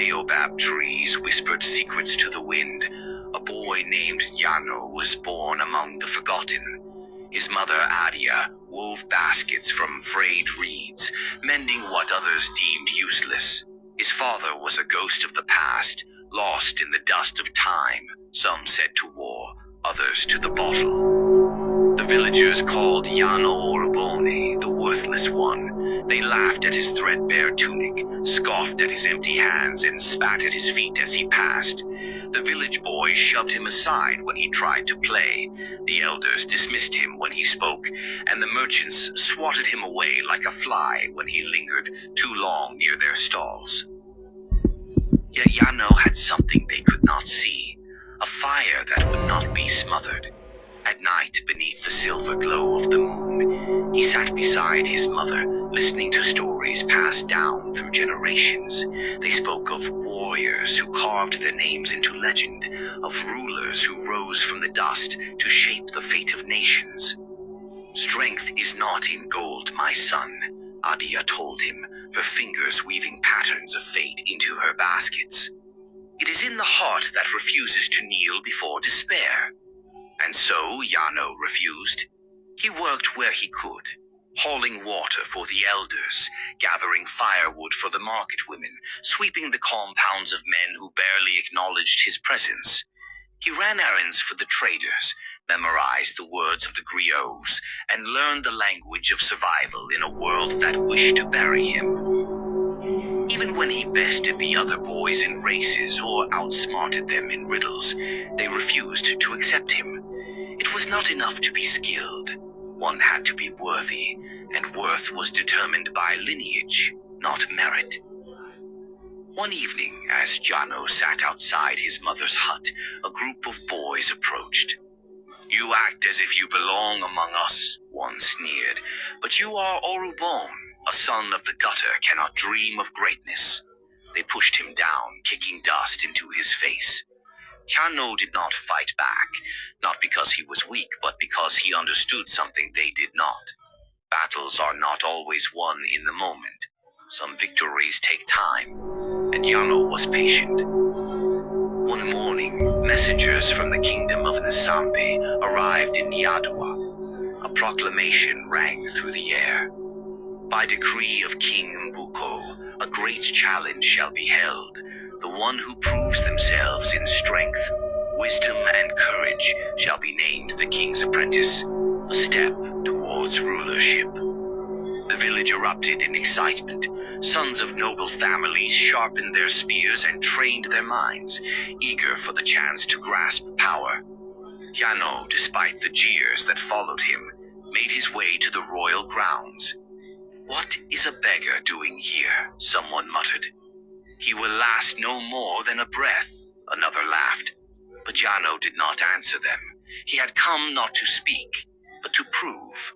baobab trees whispered secrets to the wind, a boy named Yano was born among the forgotten. His mother, Adia, wove baskets from frayed reeds, mending what others deemed useless. His father was a ghost of the past, lost in the dust of time, some said to war, others to the bottle. The villagers called Yano Orobone the worthless one. They laughed at his threadbare tunic, scoffed at his empty hands, and spat at his feet as he passed. The village boys shoved him aside when he tried to play. The elders dismissed him when he spoke, and the merchants swatted him away like a fly when he lingered too long near their stalls. Yet Yano had something they could not see, a fire that would not be smothered. At night, beneath the silver glow of the moon, he sat beside his mother, listening to stories passed down through generations. They spoke of warriors who carved their names into legend, of rulers who rose from the dust to shape the fate of nations. "Strength is not in gold, my son," Adia told him, her fingers weaving patterns of fate into her baskets. "It is in the heart that refuses to kneel before despair." And so Yano refused. He worked where he could, hauling water for the elders, gathering firewood for the market women, sweeping the compounds of men who barely acknowledged his presence. He ran errands for the traders, memorized the words of the griots, and learned the language of survival in a world that wished to bury him. Even when he bested the other boys in races or outsmarted them in riddles, they refused to accept him. It was not enough to be skilled. One had to be worthy, and worth was determined by lineage, not merit. One evening, as Yano sat outside his mother's hut, a group of boys approached. "You act as if you belong among us," one sneered, "but you are Orobone. A son of the gutter cannot dream of greatness." They pushed him down, kicking dust into his face. Yano did not fight back, not because he was weak, but because he understood something they did not. Battles are not always won in the moment. Some victories take time, and Yano was patient. One morning, messengers from the kingdom of Nasambe arrived in Yadua. A proclamation rang through the air. "By decree of King Mbuko, a great challenge shall be held. The one who proves themselves in strength, wisdom, and courage shall be named the king's apprentice, a step towards rulership." The village erupted in excitement. Sons of noble families sharpened their spears and trained their minds, eager for the chance to grasp power. Yano, despite the jeers that followed him, made his way to the royal grounds. "What is a beggar doing here?" someone muttered. "He will last no more than a breath," another laughed. But Yano did not answer them. He had come not to speak, but to prove.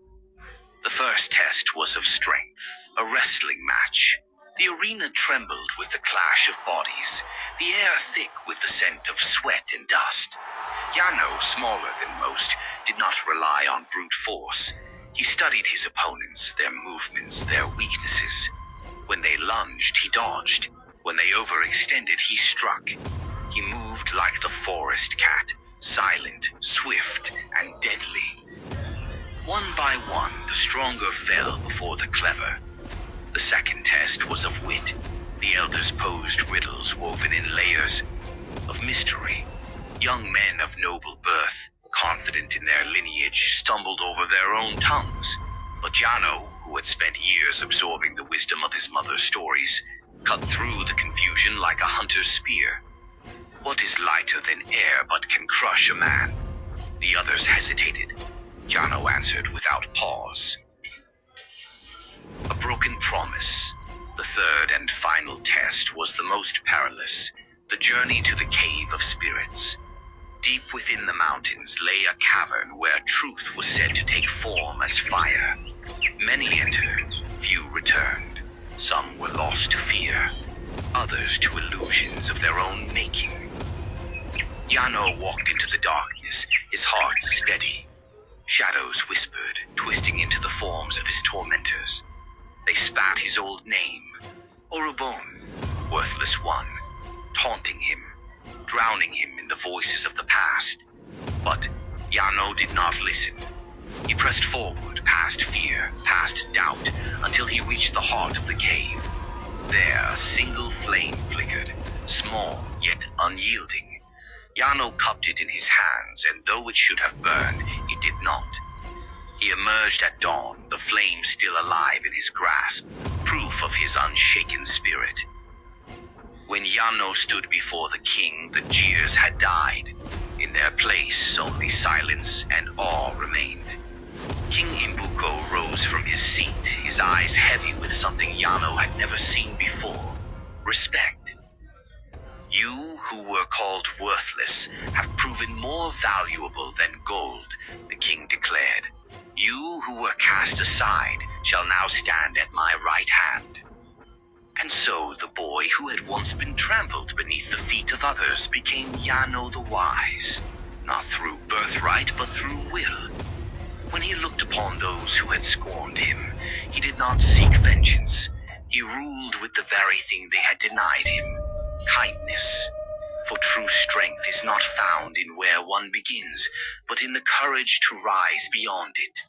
The first test was of strength, a wrestling match. The arena trembled with the clash of bodies, the air thick with the scent of sweat and dust. Yano, smaller than most, did not rely on brute force. He studied his opponents, their movements, their weaknesses. When they lunged, he dodged. When they overextended, he struck. He moved like the forest cat, silent, swift, and deadly. One by one, the stronger fell before the clever. The second test was of wit. The elders posed riddles woven in layers of mystery. Young men of noble birth, confident in their lineage, stumbled over their own tongues. But Yano, who had spent years absorbing the wisdom of his mother's stories, cut through the confusion like a hunter's spear. What is lighter than air but can crush a man? The others hesitated. Yano answered without pause. A broken promise. The third and final test was the most perilous, the journey to the Cave of Spirits. Deep within the mountains lay a cavern where truth was said to take form as fire. Many entered, few returned. Some were lost to fear, others to illusions of their own making. Yano walked into the darkness, his heart steady. Shadows whispered, twisting into the forms of his tormentors. They spat his old name, Orobone, worthless one. taunting him, drowning him in the voices of the past. But Yano did not listen. He pressed forward, past fear, past doubt, until he reached the heart of the cave. There, a single flame flickered, small yet unyielding. Yano cupped it in his hands, and though it should have burned, it did not. He emerged at dawn, the flame still alive in his grasp, proof of his unshaken spirit. When Yano stood before the king, the jeers had died. In their place, only silence and awe remained. King Imbuko rose from his seat, his eyes heavy with something Yano had never seen before: respect. You who were called worthless have proven more valuable than gold, the king declared. You who were cast aside shall now stand at my right hand. And so the boy who had once been trampled beneath the feet of others became Yano the Wise, not through birthright but through will. When he looked upon those who had scorned him, he did not seek vengeance. He ruled with the very thing they had denied him: kindness. For true strength is not found in where one begins, but in the courage to rise beyond it.